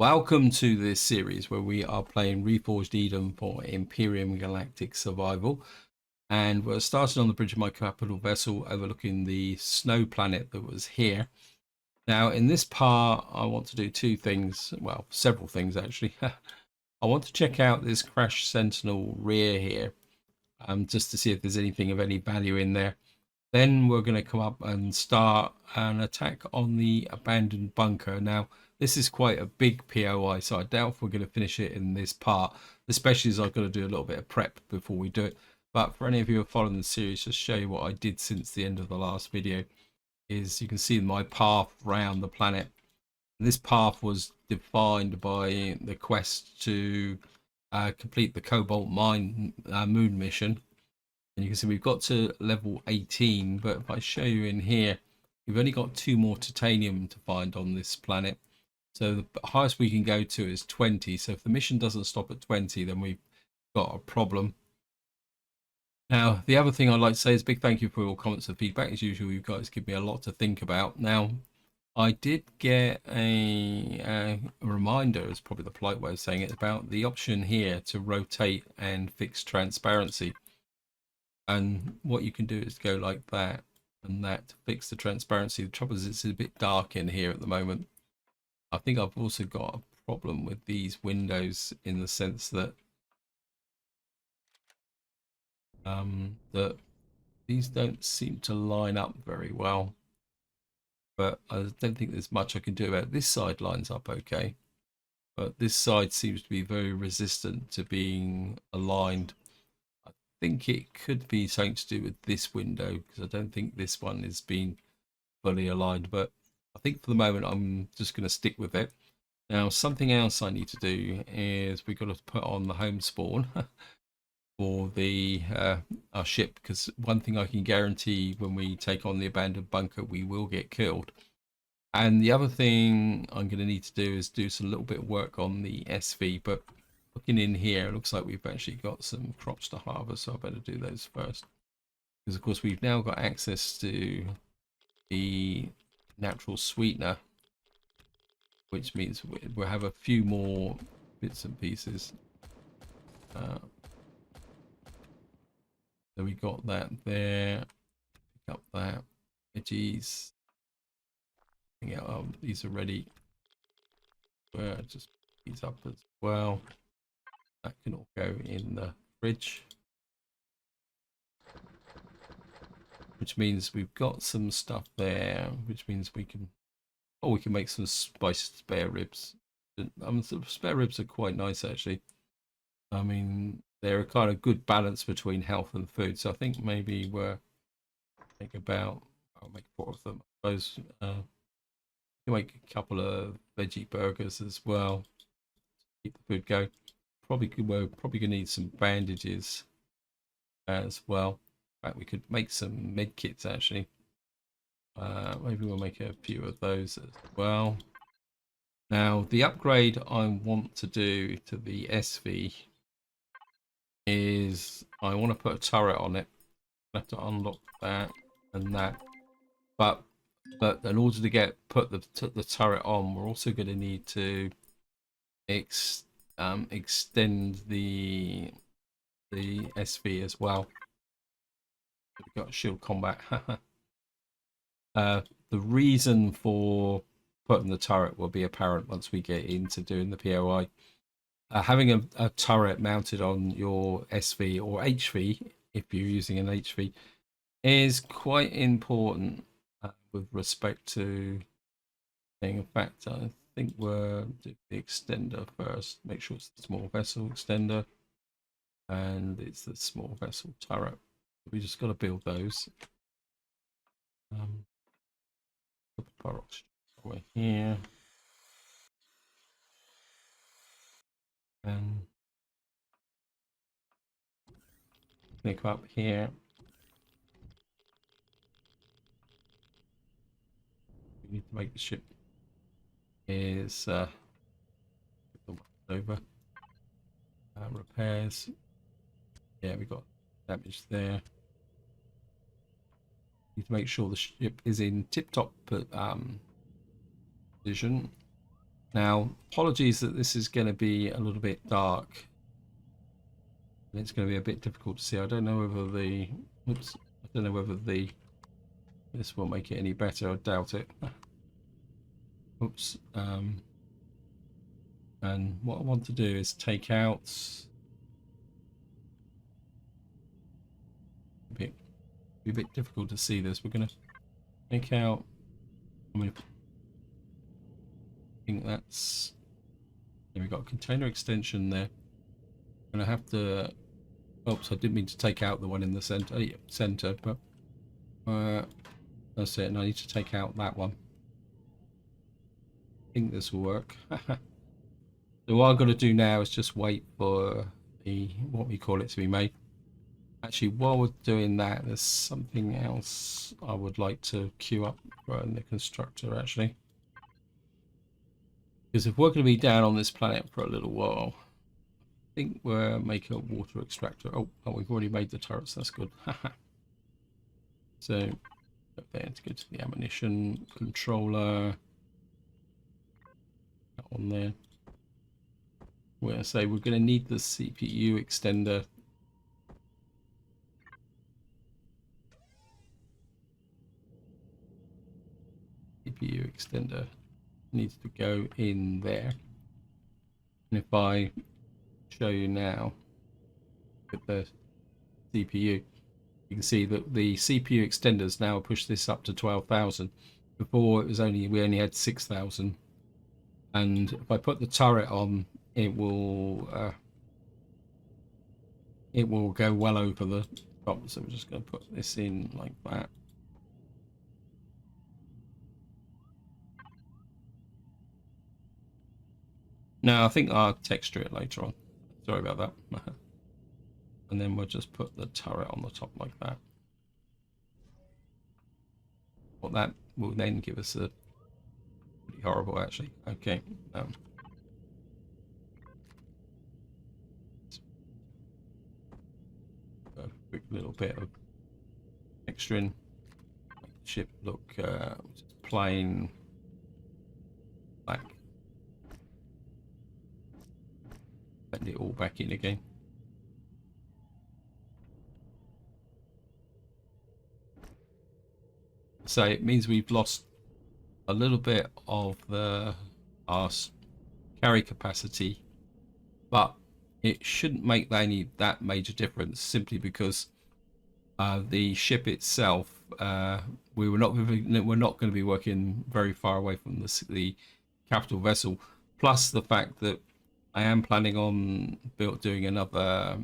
Welcome to this series where we are playing Reforged Eden for Empyrion Galactic Survival, and we're starting on the bridge of my capital vessel overlooking the snow planet that was here. Now in this part I want to do two things, well several things actually. I want to check out this crash Sentinel rear here, just to see if there's anything of any value in there. Then we're going to come up and start an attack on the abandoned bunker. Now, this is quite a big POI, so I doubt if we're going to finish it in this part, especially as I've got to do a little bit of prep before we do it. But for any of you who are following the series, just show you what I did since the end of the last video, is you can see my path around the planet. And this path was defined by the quest to complete the Cobalt Mine moon mission. And you can see we've got to level 18, but if I show you in here, we've only got 2 more titanium to find on this planet. So the highest we can go to is 20. So if the mission doesn't stop at 20, then we've got a problem. Now, the other thing I'd like to say is a big thank you for your comments and feedback. As usual, you guys give me a lot to think about. Now, I did get a reminder, is probably the polite way of saying it, about the option here to rotate and fix transparency. And what you can do is go like that and that to fix the transparency. The trouble is it's a bit dark in here at the moment. I think I've also got a problem with these windows in the sense that that these don't seem to line up very well. But I don't think there's much I can do about it. This side lines up okay, but this side seems to be very resistant to being aligned. I think it could be something to do with this window, because I don't think this one is being fully aligned, but I think for the moment I'm just going to stick with it. Now, something else I need to do is we've got to put on the home spawn for the our ship, because one thing I can guarantee, when we take on the abandoned bunker, we will get killed. And the other thing I'm going to need to do is do some little bit of work on the SV, but looking in here, it looks like we've actually got some crops to harvest, so I better do those first. Because of course we've now got access to the natural sweetener, which means we'll have a few more bits and pieces. So we got that there. Pick up that. Veggies. These are ready. Just pick these up as well. That can all go in the fridge. Which means we've got some stuff there, which means we can make some spiced spare ribs. The spare ribs are quite nice actually. I mean, they're a kind of good balance between health and food. So I think maybe I'll make 4 of them. I suppose you make a couple of veggie burgers as well. Keep the food going. We're probably gonna need some bandages as well. In fact, we could make some med kits actually. Maybe we'll make a few of those as well. Now, the upgrade I want to do to the SV is I want to put a turret on it. I have to unlock that and that. But in order to put the turret on, we're also going to need to extend the SV as well. We've got shield combat. The reason for putting the turret will be apparent once we get into doing the POI. Having a turret mounted on your SV or HV, if you're using an HV, is quite important with respect to thing. In fact, I think we'll do the extender first. Make sure it's the small vessel extender, and it's the small vessel turret. We just got to build those. Over here. And click up here. We need to make the ship is over. Repairs. Yeah, we got damage there. Need to make sure the ship is in tip-top position. Now, apologies that this is going to be a little bit dark. And it's going to be a bit difficult to see. I don't know whether the... Oops. I don't know whether the... This will make it any better. I doubt it. Oops. And what I want to do is take out... Be a bit difficult to see this. We're going to take out... I think that's... There we got a container extension there. I'm going to have to... Oops, I didn't mean to take out the one in the center, but that's it. And I need to take out that one. I think this will work. So what I've got to do now is just wait for the what we call it to be made. Actually, while we're doing that, there's something else I would like to queue up for the constructor actually. Because if we're going to be down on this planet for a little while, I think we're making a water extractor. Oh, we've already made the turrets. That's good. So, up there to go to the ammunition controller. That one there. We're going to say we're going to need the CPU extender. CPU extender needs to go in there. And if I show you now with the CPU, you can see that the CPU extenders now push this up to 12,000. Before it was we only had 6,000. And if I put the turret on, it will go well over the top. So we're just going to put this in like that. No, I think I'll texture it later on. Sorry about that. And then we'll just put the turret on the top like that. Well, that will then give us a pretty horrible, actually. Okay. A quick little bit of texturing. Make the ship look just plain black. Blend it all back in again. So it means we've lost a little bit of our carry capacity, but it shouldn't make that major difference simply because the ship itself, we're not going to be working very far away from the capital vessel. Plus the fact that I am planning on doing another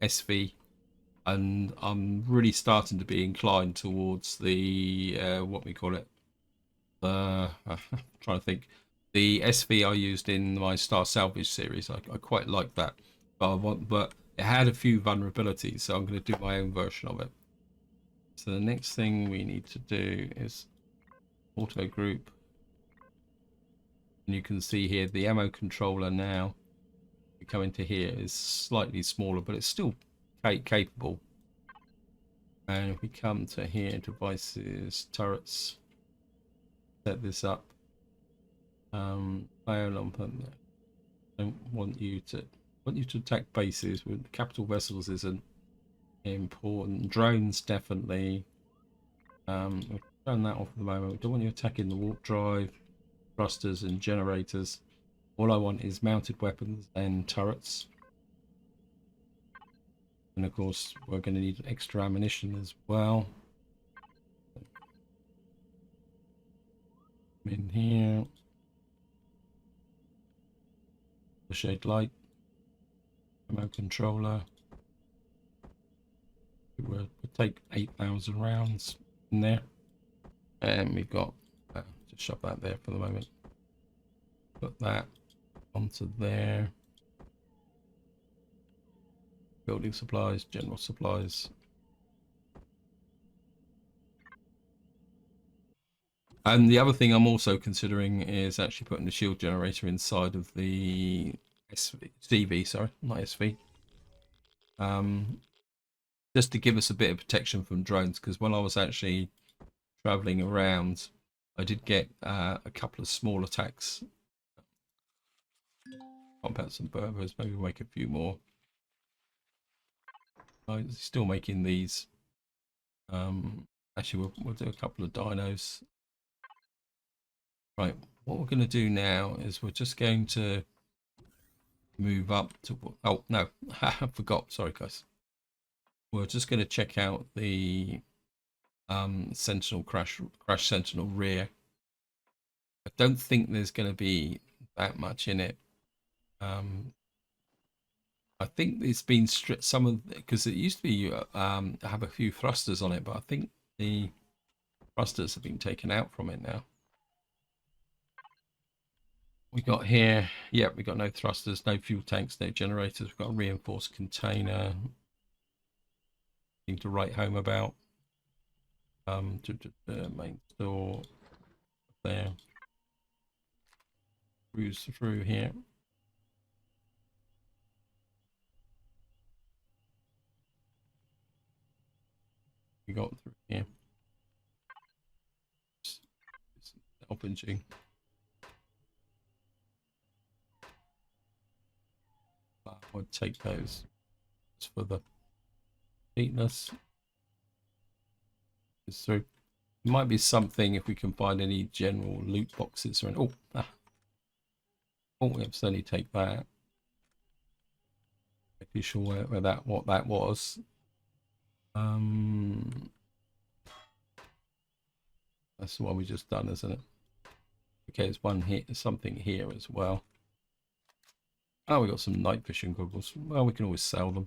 SV. And I'm really starting to be inclined towards the what we call it, I'm trying to think, the SV I used in my Star Salvage series. I quite like that, but it had a few vulnerabilities, so I'm going to do my own version of it. So the next thing we need to do is auto group, and you can see here the ammo controller now. We come into here is slightly smaller, but it's still capable. And if we come to here, devices, turrets, set this up. Fire lamp. Don't want you to attack bases with capital vessels isn't important. Drones definitely. We've done that off at the moment. We don't want you attacking the warp drive, thrusters, and generators. All I want is mounted weapons and turrets. And of course, we're going to need extra ammunition as well. In here. The shade light. Ammo controller. We'll take 8,000 rounds in there. And we've got, just shove that there for the moment. Put that onto there. Building supplies, general supplies. And the other thing I'm also considering is actually putting the shield generator inside of the CV, sorry, not SV. Just to give us a bit of protection from drones, because when I was actually traveling around, I did get a couple of small attacks Pump out some burgers, maybe make a few more. Oh, still making these. Actually, we'll do a couple of dinos. Right, what we're going to do now is we're just going to move up to. Oh no, I forgot. Sorry, guys. We're just going to check out the Sentinel crash Sentinel rear. I don't think there's going to be that much in it. I think it's been stripped some of because it used to be have a few thrusters on it, but I think the thrusters have been taken out from it now. We got here, yeah, we got no thrusters, no fuel tanks, no generators. We've got a reinforced container. Thing to write home about. To main store there. Cruise through here. We got through here. Salvaging. I would take those for the neatness. So it might be something if we can find any general loot boxes or an, we have to only take that. Pretty sure where that what that was. That's the one we just done, isn't it? Okay, there's one here, something here as well. Oh, we got some night vision goggles. Well, we can always sell them.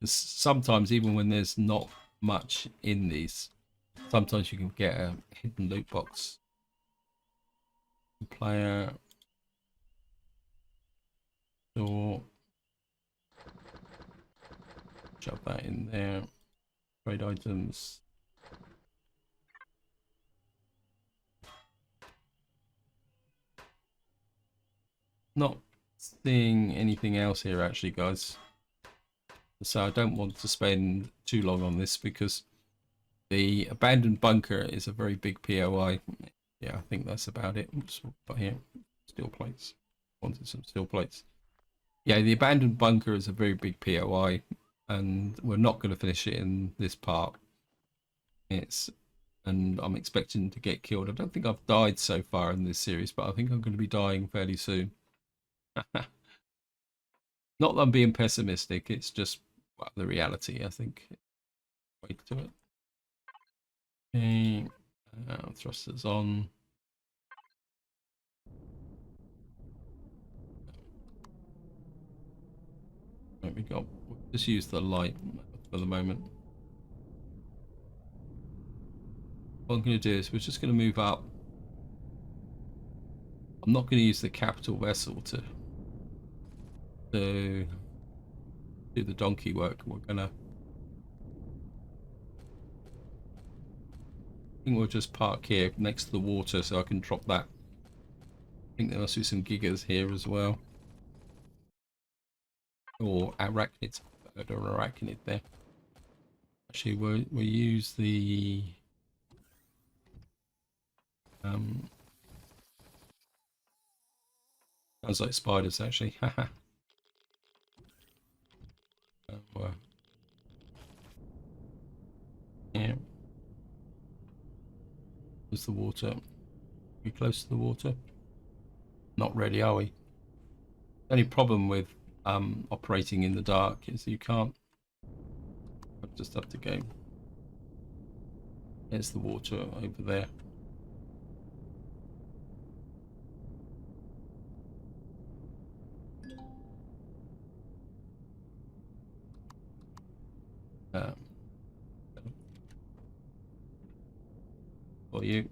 Sometimes, even when there's not much in these, sometimes you can get a hidden loot box. Player. Store. Shove that in there. Trade items. Not seeing anything else here actually, guys. So I don't want to spend too long on this because the abandoned bunker is a very big POI. Yeah, I think that's about it. Oops, but here, steel plates. Wanted some steel plates. Yeah, the abandoned bunker is a very big POI, and we're not going to finish it in this part. And I'm expecting to get killed. I don't think I've died so far in this series, but I think I'm going to be dying fairly soon. Not that I'm being pessimistic, it's just the reality, I think. Wait to it. Okay, thrusters on. There we go. We'll just use the light for the moment. What I'm going to do is we're just going to move up. I'm not going to use the capital vessel to do the donkey work. We're going to. I think we'll just park here next to the water so I can drop that. I think there must be some gigas here as well. Or arachnids. I don't know, arachnid there. Actually, we'll use the sounds like spiders actually. Haha. Yeah. There's the water. Are we close to the water? Not really, are we? The only problem with operating in the dark is you can't. I just have to go. There's the water over there. For you.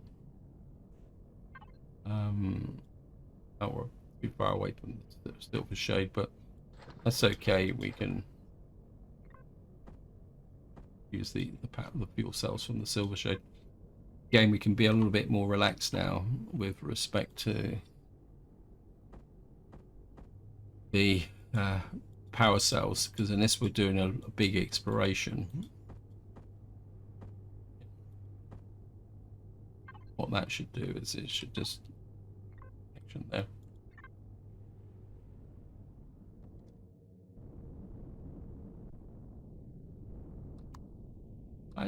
Oh, we're too far away from still for shade, but that's okay. We can use the fuel cells from the silver shade. Again, we can be a little bit more relaxed now with respect to the power cells, because unless we're doing a big exploration, what that should do is it should just action there.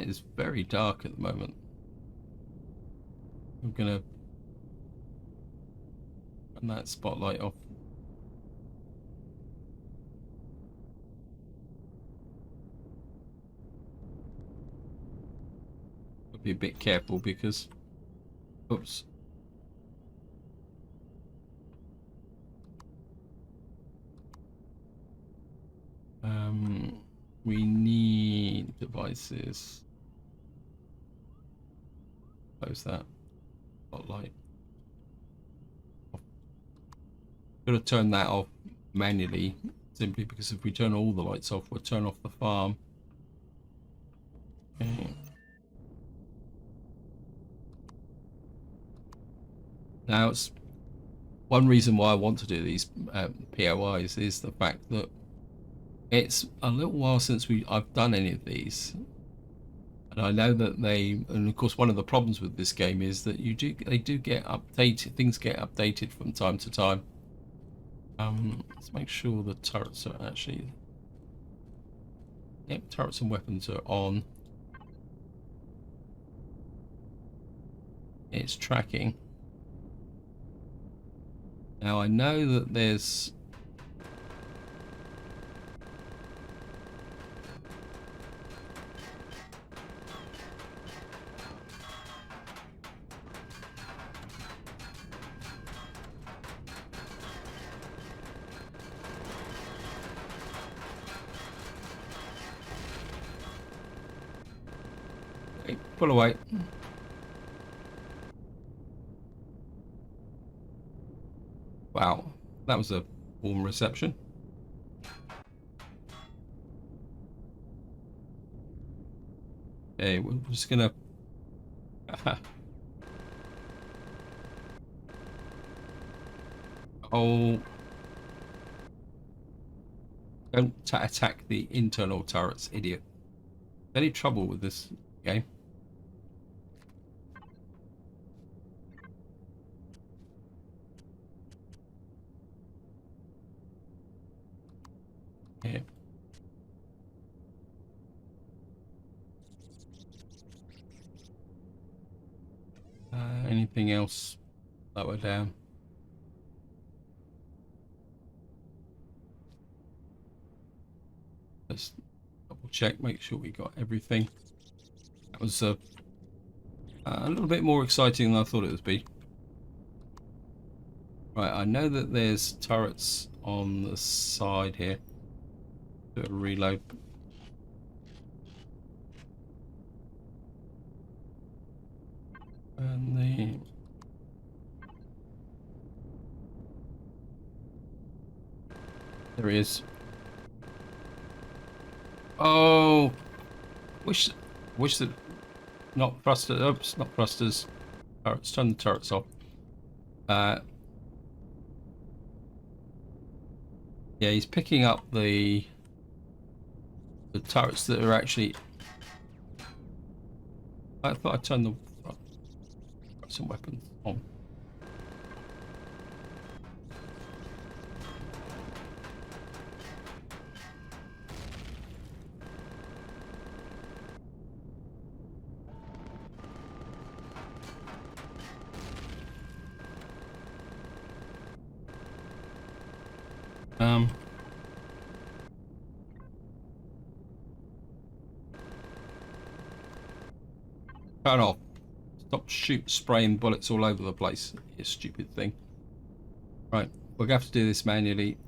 That is very dark at the moment. I'm gonna turn that spotlight off. I'll be a bit careful because, oops. We need devices. Close that spotlight. Got to turn that off manually, simply because if we turn all the lights off, we'll turn off the farm. Okay. Now, it's one reason why I want to do these POIs is the fact that it's a little while since I've done any of these, and I know that and of course one of the problems with this game is that they do get updated. Things get updated from time to time. Let's make sure the turrets are actually, yep, turrets and weapons are on. It's tracking. Now I know that there's pull away. Wow, that was a warm reception. Okay, we're just gonna oh, don't attack the internal turrets, idiot. Any trouble with this game? Yeah. Anything else lower down? Let's double check, make sure we got everything. That was a little bit more exciting than I thought it would be. Right, I know that there's turrets on the side here. Do a reload. And there he is. Oh, wish that not thrusters. Oops, not thrusters. Turrets. Turn the turrets off. Yeah, he's picking up the turrets that are actually. I thought I turned the some weapons on. Turn off. Stop spraying bullets all over the place, you stupid thing. Right, we're gonna have to do this manually.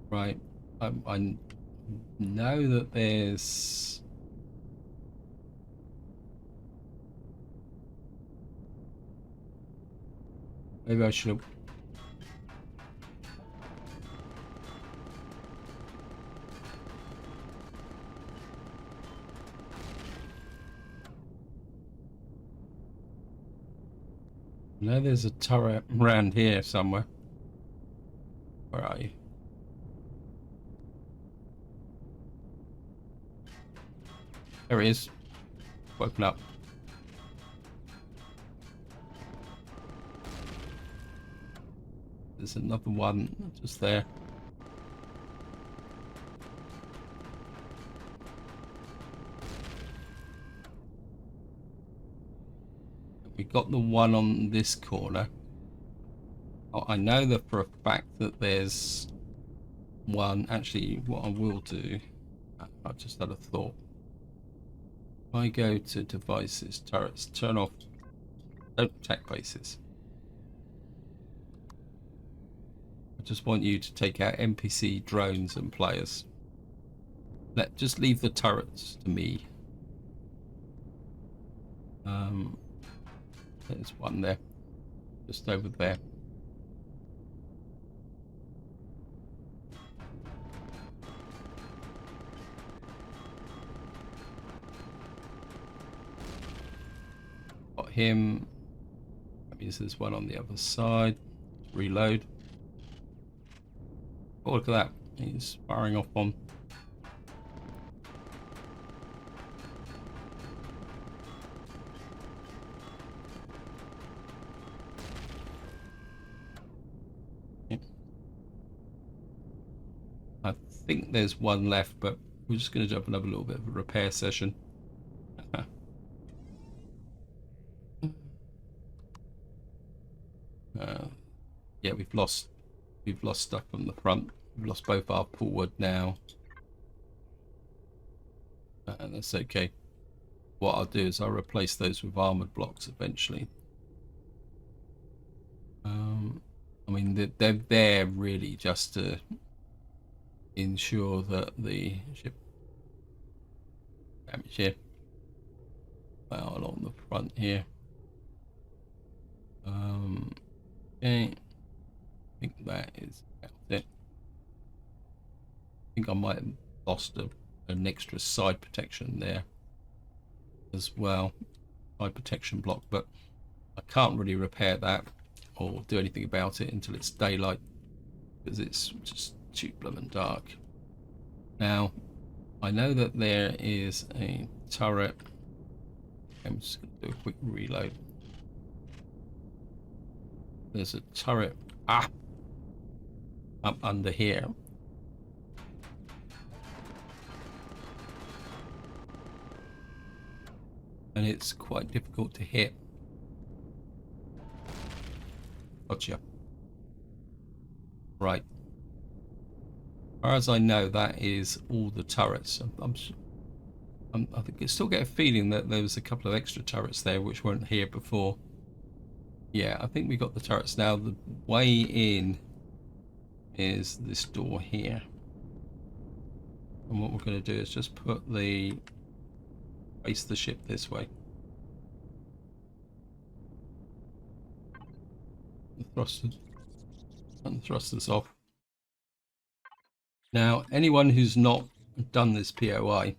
Right, I know that there's maybe I should have. No, there's a turret around here somewhere. Where are you? There he is. Open up. There's another one just there. we got the one on this corner. Oh, I know that for a fact that there's one. Actually, what I will do, I just had a thought. If I go to devices, turrets, turn off, don't attack bases. I just want you to take out NPC drones and players. Just leave the turrets to me. There's one there, just over there. Got him. That means there's one on the other side. Reload. Oh, look at that. He's firing off on. I think there's one left, but we're just going to jump another little bit of a repair session. Yeah, we've lost stuff from the front. We've lost both our forward now. That's okay. What I'll do is I'll replace those with armored blocks eventually. I mean, they're there really just to ensure that the ship damage here. Well, along the front here. Okay. I think that is about it. I think I might have lost an extra side protection there as well. Side protection block, but I can't really repair that or do anything about it until it's daylight because it's just too blooming dark. Now, I know that there is a turret. I'm just going to do a quick reload. There's a turret up under here. And it's quite difficult to hit. Gotcha. Right. As far as I know, that is all the turrets. I think I still get a feeling that there was a couple of extra turrets there which weren't here before. Yeah, I think we got the turrets now. The way in is this door here. And what we're going to do is just face the ship this way. The thrusters. And the thrusters off. Now, anyone who's not done this POI,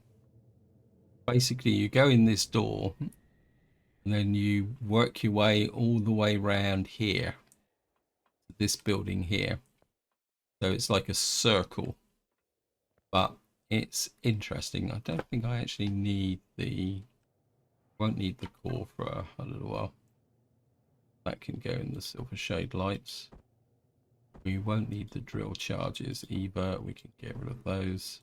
basically you go in this door and then you work your way all the way around here, this building here. So it's like a circle, but it's interesting. I don't think I actually won't need the core for a little while. That can go in the silver shade lights. We won't need the drill charges either. We can get rid of those.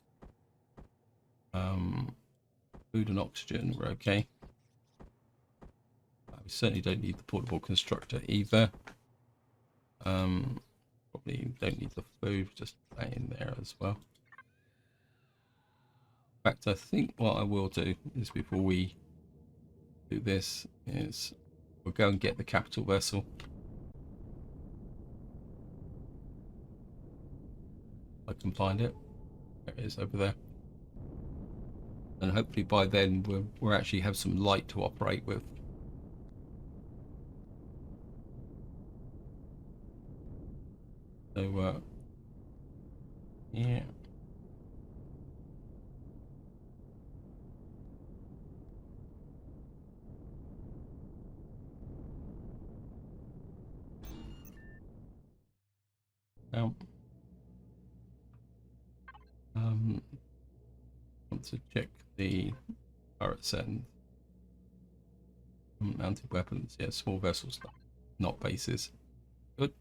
Food and oxygen, we're okay. We certainly don't need the portable constructor either. Probably don't need the food, just put that in there as well. In fact, I think what I will do is before we do this is we'll go and get the capital vessel. I can find it. There it is over there. And hopefully by then we'll actually have some light to operate with. So yeah. Now, want to check the turrets and mounted weapons. Yeah, small vessels, not bases. Good.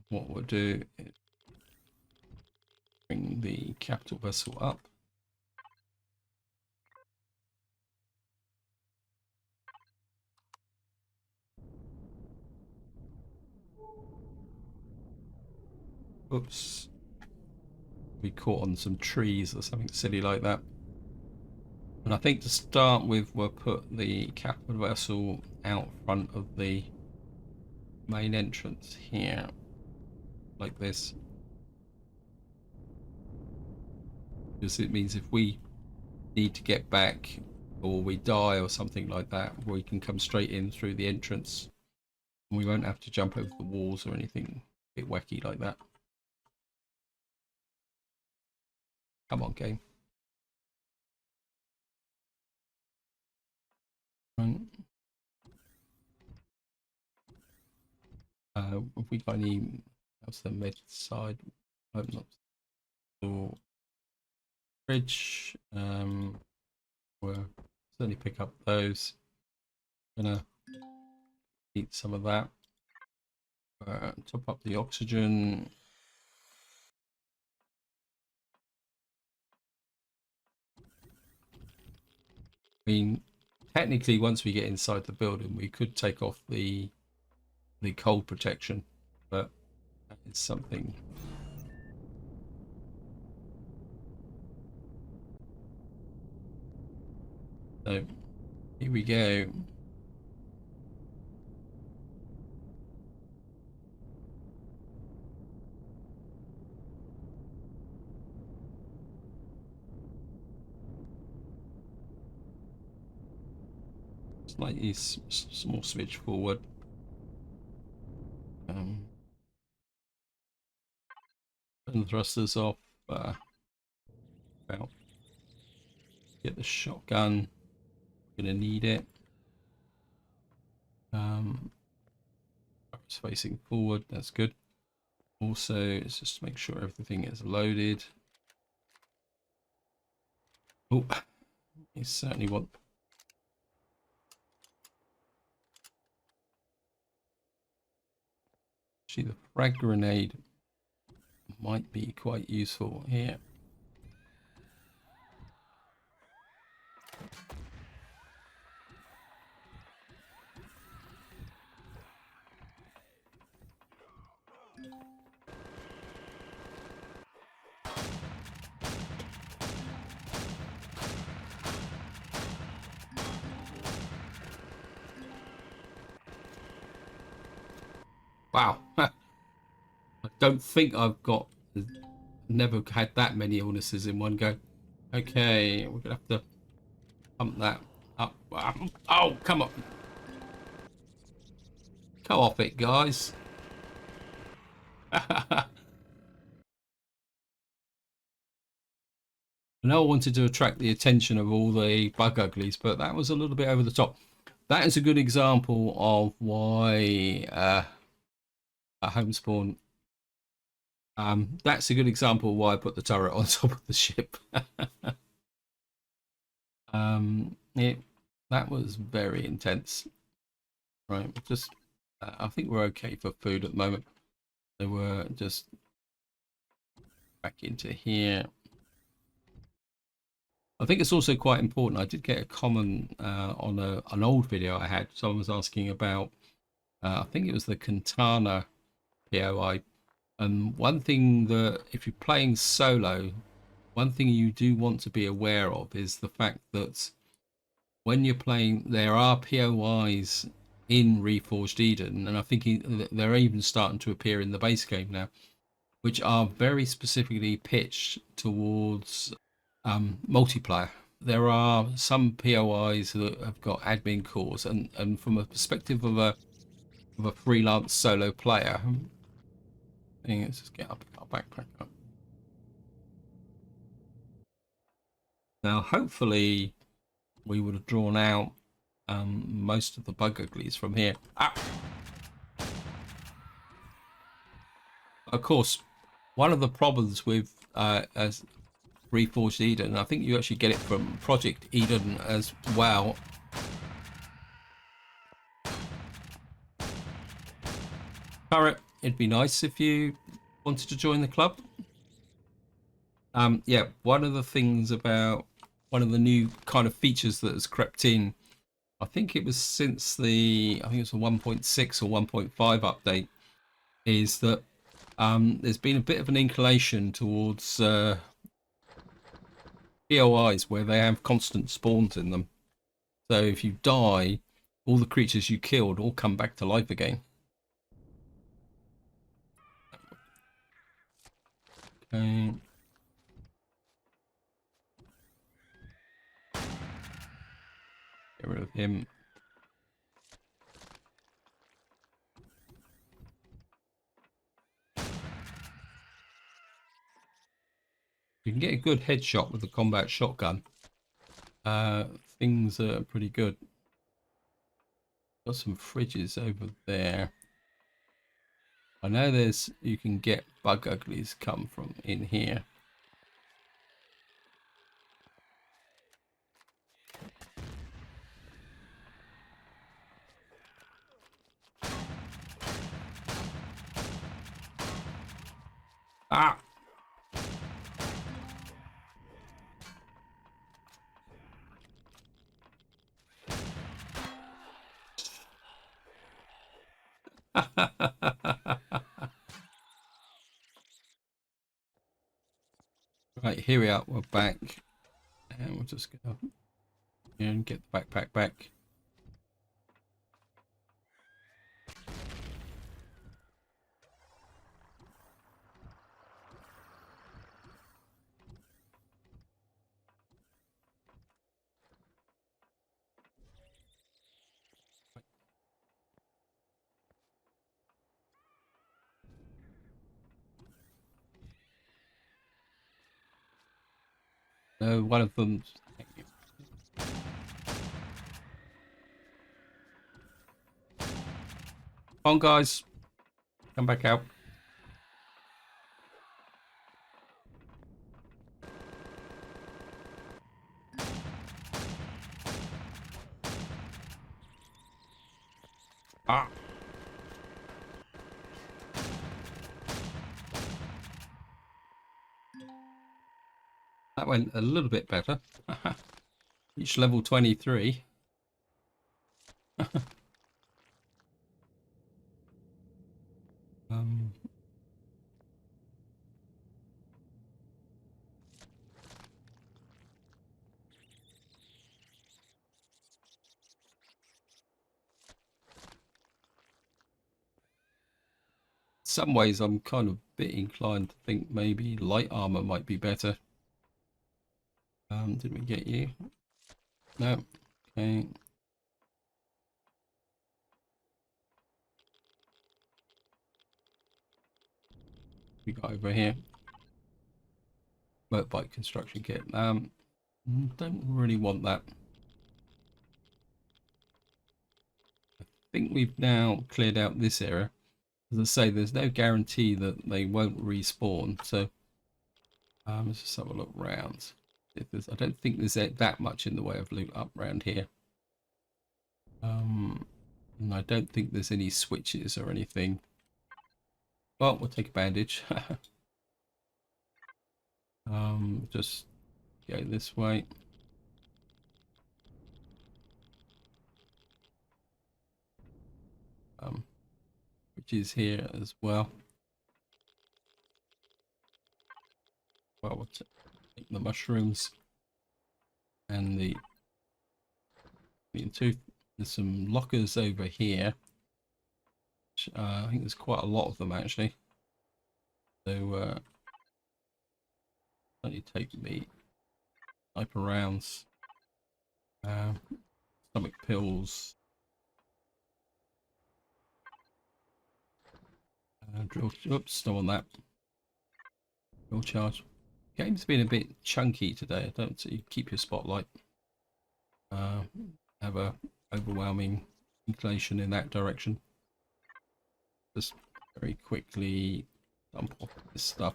What we'll do is Bring the capital vessel up. Oops. We caught on some trees or something silly like that. And I think to start with, we'll put the capital vessel out front of the main entrance here, like this. Because it means if we need to get back or we die or something like that, we can come straight in through the entrance. And we won't have to jump over the walls or anything a bit wacky like that. Come on, game. Right. Have we got any? How's the med side? Open up the fridge. We'll certainly pick up those. Gonna eat some of that. Top up the oxygen. I mean, technically, once we get inside the building, we could take off the cold protection, but that is something. So here we go. Slightly small switch forward. Turn the thrusters off. About get the shotgun. Gonna need it. It's facing forward. That's good. Also, let's just make sure everything is loaded. Oh, you certainly want. Actually, the frag grenade might be quite useful here. Wow. I don't think I've got. Never had that many illnesses in one go. Okay, we're gonna have to pump that up. Oh, come on. Come off it, guys. I know I wanted to attract the attention of all the bug uglies, but that was a little bit over the top. That is a good example of why a home spawn. That's a good example of why I put the turret on top of the ship. That was very intense. Right, just I think we're okay for food at the moment. So we're just back into here. I think it's also quite important. I did get a comment on an old video I had. Someone was asking about, I think it was the Katana POI. And one thing that, if you're playing solo, one thing you do want to be aware of is the fact that when you're playing, there are POIs in Reforged Eden, and I think they're even starting to appear in the base game now, which are very specifically pitched towards multiplayer. There are some POIs that have got admin cores, and from a perspective of a freelance solo player, let's just get up our backpack up. Now, hopefully, we would have drawn out most of the bug uglies from here. Of course, one of the problems with as Reforged Eden, I think you actually get it from Project Eden as well. Parrot, it'd be nice if you wanted to join the club. Yeah, one of the things about one of the new kind of features that has crept in, I think it was since I think it's a 1.6 or 1.5 update, is that there's been a bit of an inclination towards POIs where they have constant spawns in them. So if you die, all the creatures you killed all come back to life again. Okay. Get rid of him. You can get a good headshot with the combat shotgun. Uh, Things are pretty good. Got some fridges over there. I know you can get bug uglies come from in here. Ah! Right, here we are. We're back. And we'll just go and get the backpack back. One of them. Come on, guys. Come back out. Ah! That went a little bit better. Each level 23. um, some ways I'm kind of a bit inclined to think maybe light armor might be better. Did we get you? No. Okay. We got over here. Motorbike construction kit. Don't really want that. I think we've now cleared out this area. As I say, there's no guarantee that they won't respawn. So let's just have a look round. I don't think there's that much in the way of loot up around here. And I don't think there's any switches or anything. Well, we'll take a bandage. Just go this way. Which is here as well. Well, we'll take the mushrooms and the tooth. There's some lockers over here. Which, I think there's quite a lot of them actually. So let me take the sniper rounds, stomach pills, drill. Oops, don't want that. Drill charge. Game's been a bit chunky today. I don't see. Keep your spotlight. Have a overwhelming inclination in that direction. Just very quickly dump off this stuff.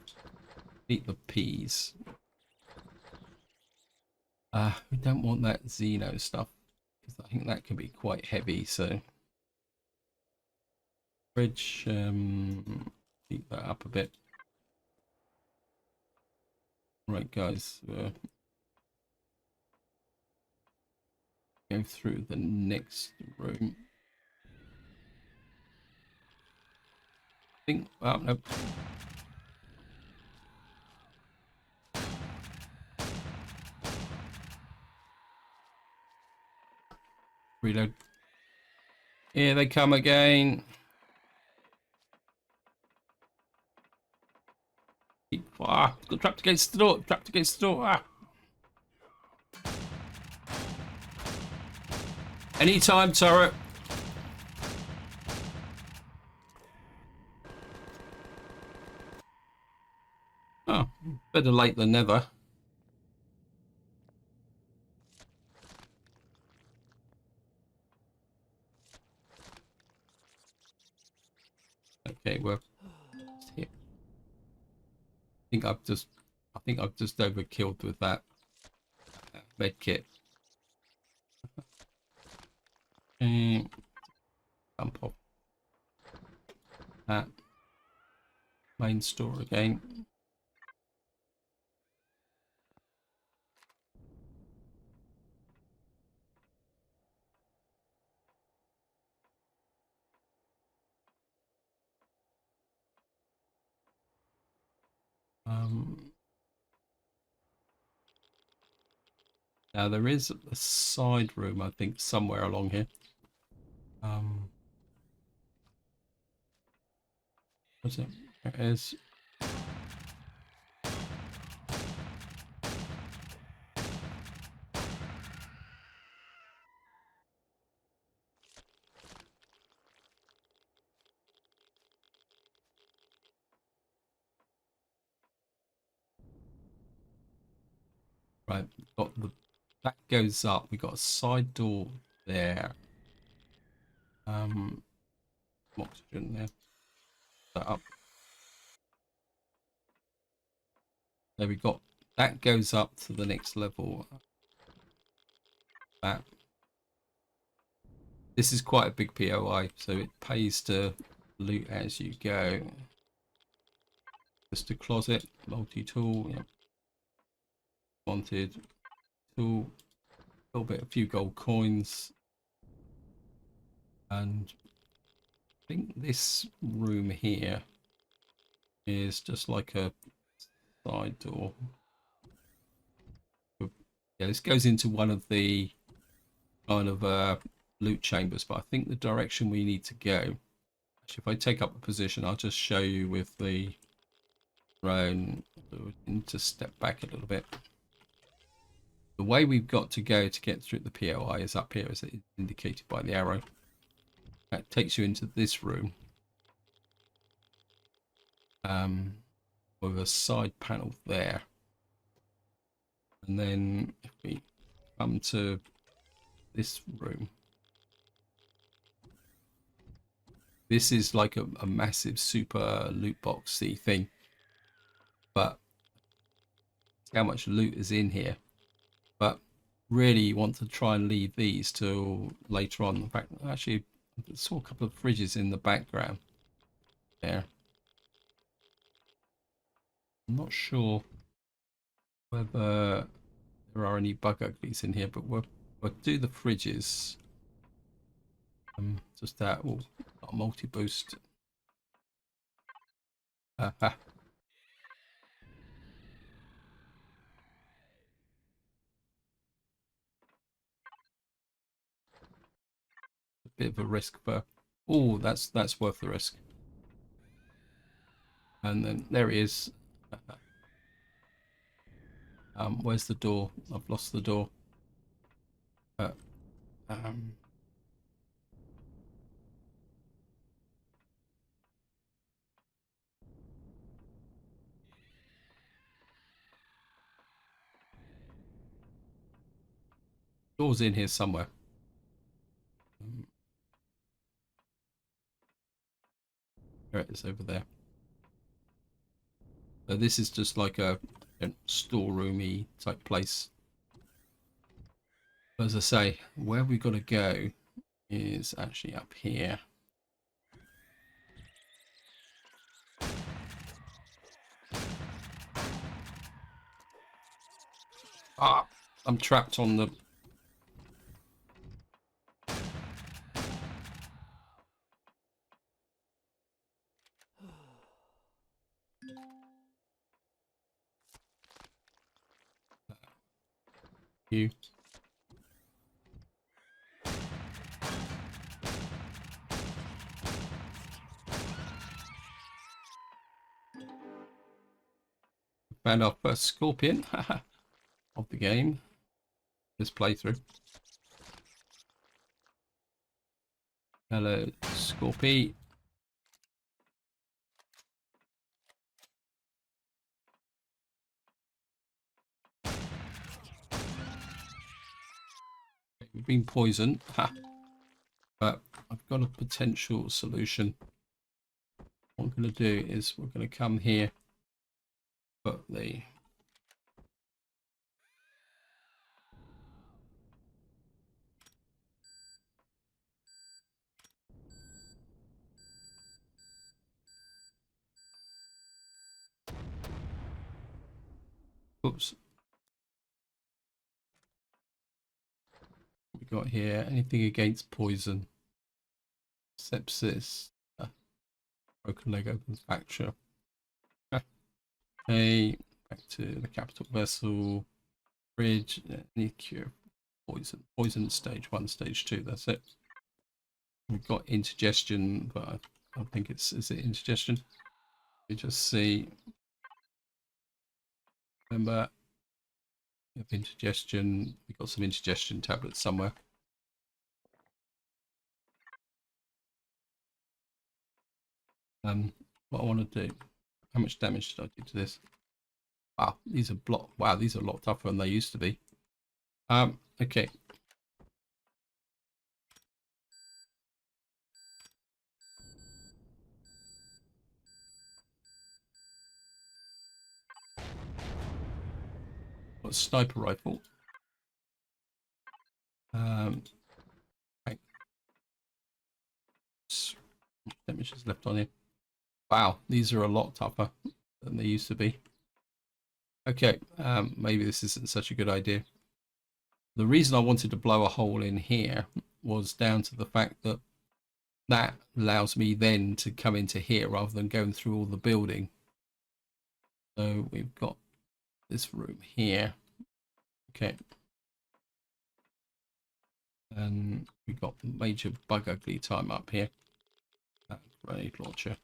Eat the peas. We don't want that Xeno stuff because I think that can be quite heavy. So fridge, keep that up a bit. Right, guys, go through the next room. I think, oh, no. Reload. Here they come again. Ah, got trapped against the door. Trapped against the door. Ah. Anytime, turret. Oh, better late than never. Okay, we're here. I think I've just overkilled with that med kit. Dump off that main store again. Now there is a side room, I think, somewhere along here. What's it? There it is. Right, got the that goes up. We got a side door there. Oxygen there. That up. There we got that goes up to the next level. That this is quite a big POI, so it pays to loot as you go. Just a closet, multi-tool, yeah. Wanted tool, a little bit, a few gold coins, and I think this room here is just like a side door. Yeah, this goes into one of the kind of loot chambers, but I think the direction we need to go. Actually, if I take up a position, I'll just show you with the drone. We need to step back a little bit. The way we've got to go to get through the POI is up here, as it is indicated by the arrow. That takes you into this room. With a side panel there. And then if we come to this room, this is like a massive super loot boxy thing. But how much loot is in here? But really you want to try and leave these till later on. In fact, actually I saw a couple of fridges in the background there. I'm not sure whether there are any bug uglies in here, but we'll do the fridges. Just that. Oh, got a multi boost. A bit of a risk, but oh, that's worth the risk. And then there he is. Where's the door? I've lost the door. Door's in here somewhere. There it is over there. So this is just like a storeroomy type place. As I say, where we've got to go is actually up here. Ah, I'm trapped on the... You. Found our first scorpion of the game. This playthrough. Hello, Scorpy. We've been poisoned. Ha. But I've got a potential solution. What I'm going to do is we're going to come here, put the... Oops. We got here anything against poison, sepsis, broken leg opens fracture. Okay, back to the capital vessel, bridge, any cure, poison stage 1, stage 2, that's it. We've got indigestion, but I don't think is it indigestion? We just see, remember, we have indigestion, we've got some indigestion tablets somewhere. What I want to do, how much damage did I do to this? Wow, these are a lot tougher than they used to be. Okay. Got a sniper rifle. Damage is left on here. Wow, these are a lot tougher than they used to be. Okay, maybe this isn't such a good idea. The reason I wanted to blow a hole in here was down to the fact that that allows me then to come into here rather than going through all the building. So we've got this room here. Okay. And we've got major bug ugly time up here. Grenade launcher.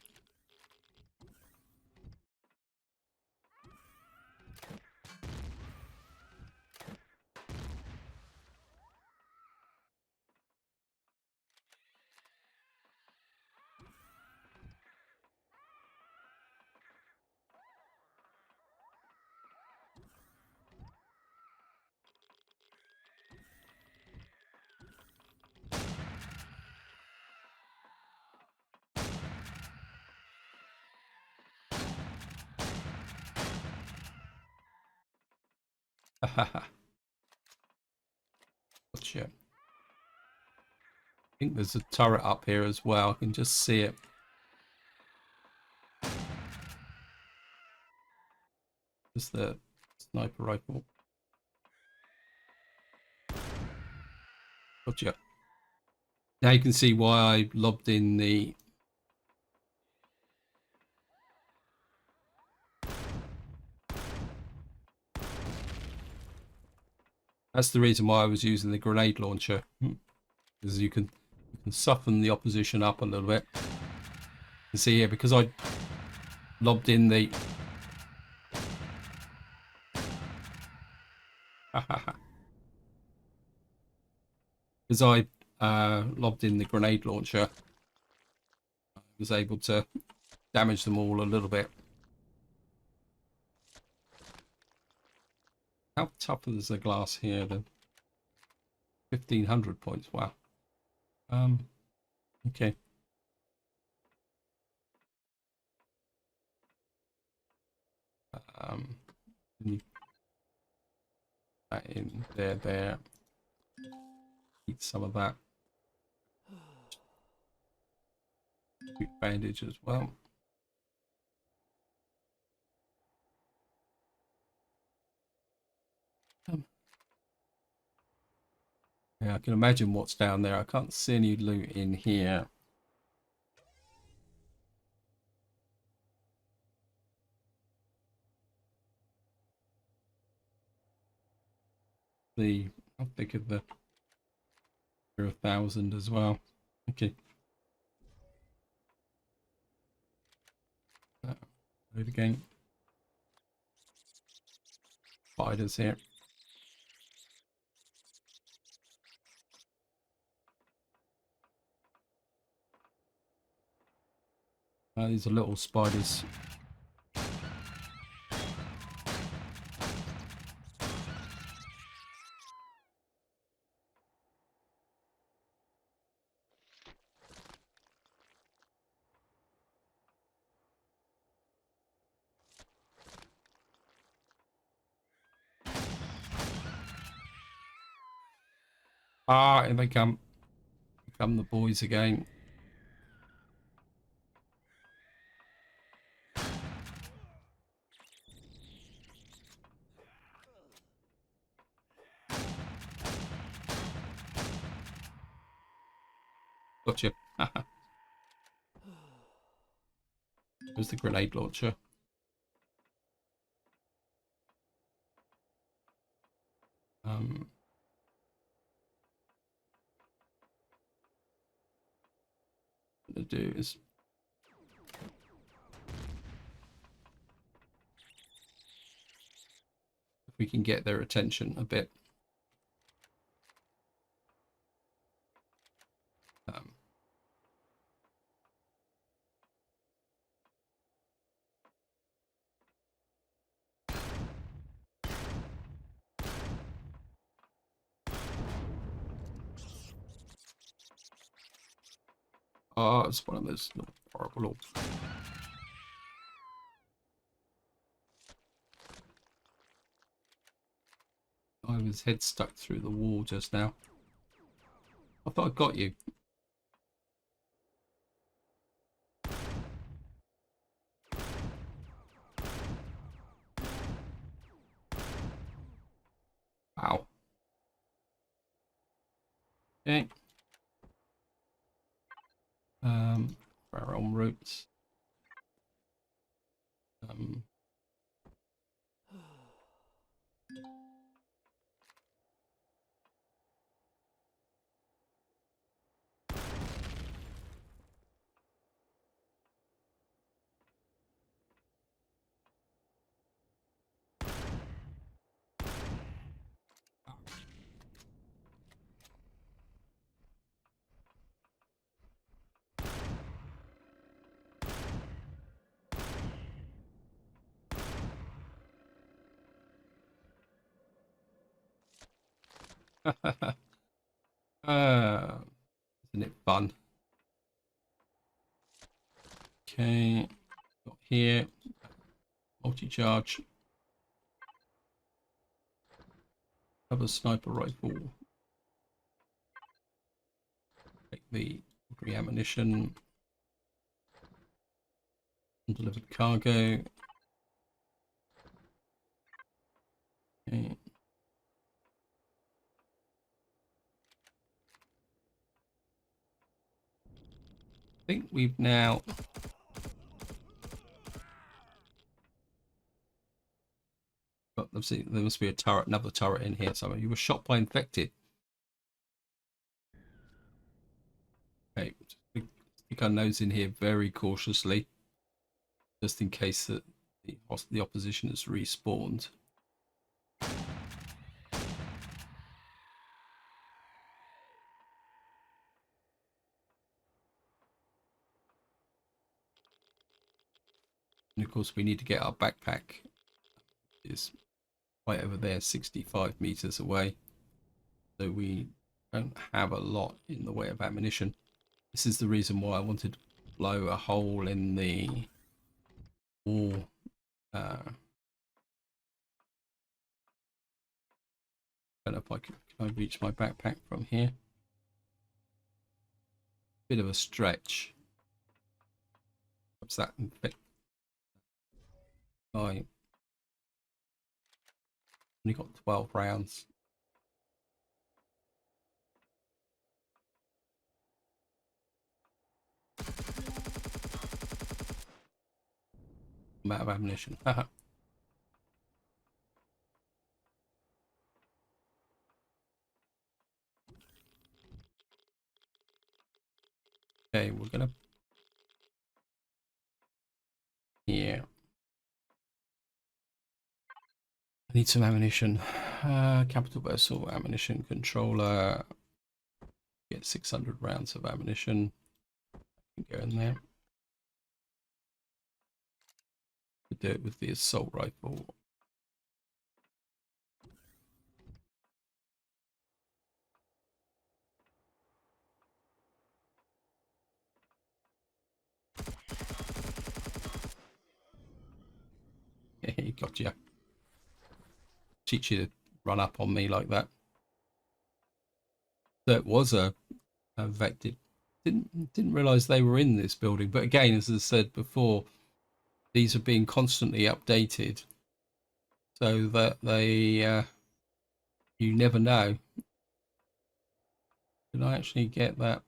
Gotcha. I think there's a turret up here as well. I can just see it. Just the sniper rifle. Gotcha. Now you can see why I lobbed in the... That's the reason why I was using the grenade launcher. Because you can soften the opposition up a little bit. You can see here, because I lobbed in the... Because I lobbed in the grenade launcher, I was able to damage them all a little bit. How tough is the glass here then? 1500 points, wow. Okay. That in there. Eat some of that. Quick bandage as well. Yeah, I can imagine what's down there. I can't see any loot in here. How big of the 1,000 as well. Okay. Load again. Spiders here. These are little spiders. Ah, here they come. Here come the boys again. Gotcha. There's the grenade launcher. What I'm gonna do is if we can get their attention a bit. Um, oh, it's one of those horrible. I was head stuck through the wall just now. I thought I got you. Wow. Okay. For our own routes. Isn't it fun? Okay, got here, multi-charge, have a sniper rifle, take the ammunition, undelivered cargo. Okay. I think we've now got, let's see, there must be a turret, another turret in here somewhere. You were shot by infected. Okay, stick our nose in here very cautiously, just in case that the opposition has respawned. And of course, we need to get our backpack. Is right over there, 65 meters away. So we don't have a lot in the way of ammunition. This is the reason why I wanted to blow a hole in the wall. Don't know if can I reach my backpack from here? Bit of a stretch. What's that? Right. Only got 12 rounds. I'm out of ammunition. Okay, we're gonna. Yeah. I need some ammunition. Capital vessel ammunition controller. Get 600 rounds of ammunition. Go in there. Could do it with the assault rifle. He got you. Teach you to run up on me like that. So it was a vected. Didn't realize they were in this building. But again, as I said before, these are being constantly updated, so that they you never know. Did I actually get that?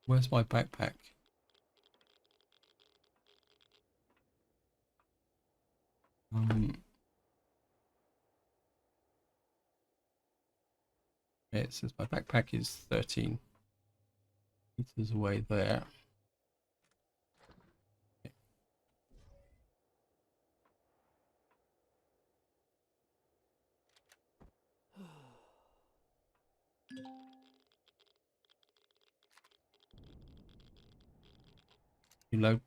Where's my backpack? It says my backpack is 13 meters away there. Reload.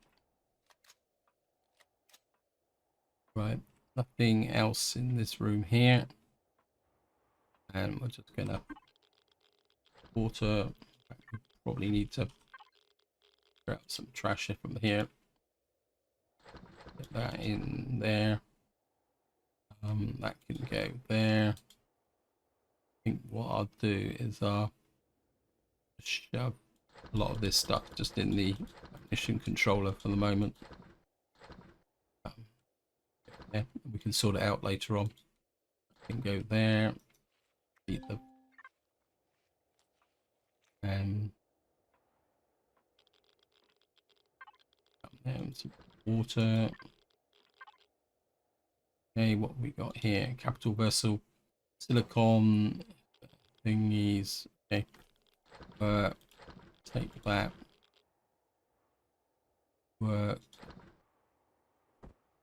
Right, nothing else in this room here. And we're just gonna water. Probably need to grab some trash from here. Get that in there. That can go there. I think what I'll do is I'll shove a lot of this stuff just in the mission controller for the moment. Yeah, we can sort it out later on. Can go there. Eat the and some water. Okay, what we got here? Capital vessel, silicon thingies. Okay, take that. Work.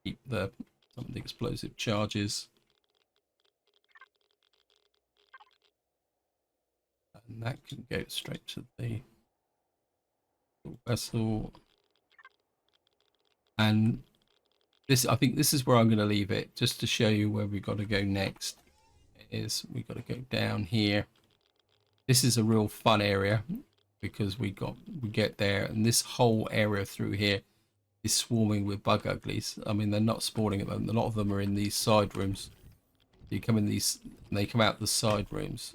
Keep some of the explosive charges. And that can go straight to the vessel. And this, I think this is where I'm going to leave it, just to show you where we've got to go next. Is we've got to go down here. This is a real fun area because we get there, and this whole area through here is swarming with bug uglies. I mean, they're not spawning at them. A lot of them are in these side rooms. You come in these, and they come out the side rooms.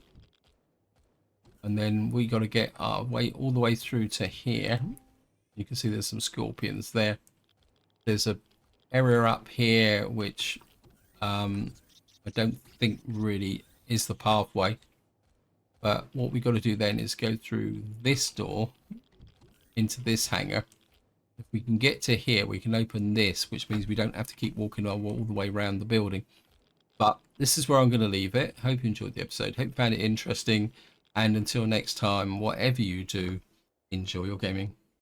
And then we got to get our way all the way through to here. You can see there's some scorpions there. There's a area up here which I don't think really is the pathway. But what we got to do then is go through this door into this hangar. If we can get to here, we can open this, which means we don't have to keep walking all the way around the building. But this is where I'm going to leave it. Hope you enjoyed the episode. Hope you found it interesting. And until next time, whatever you do, enjoy your gaming.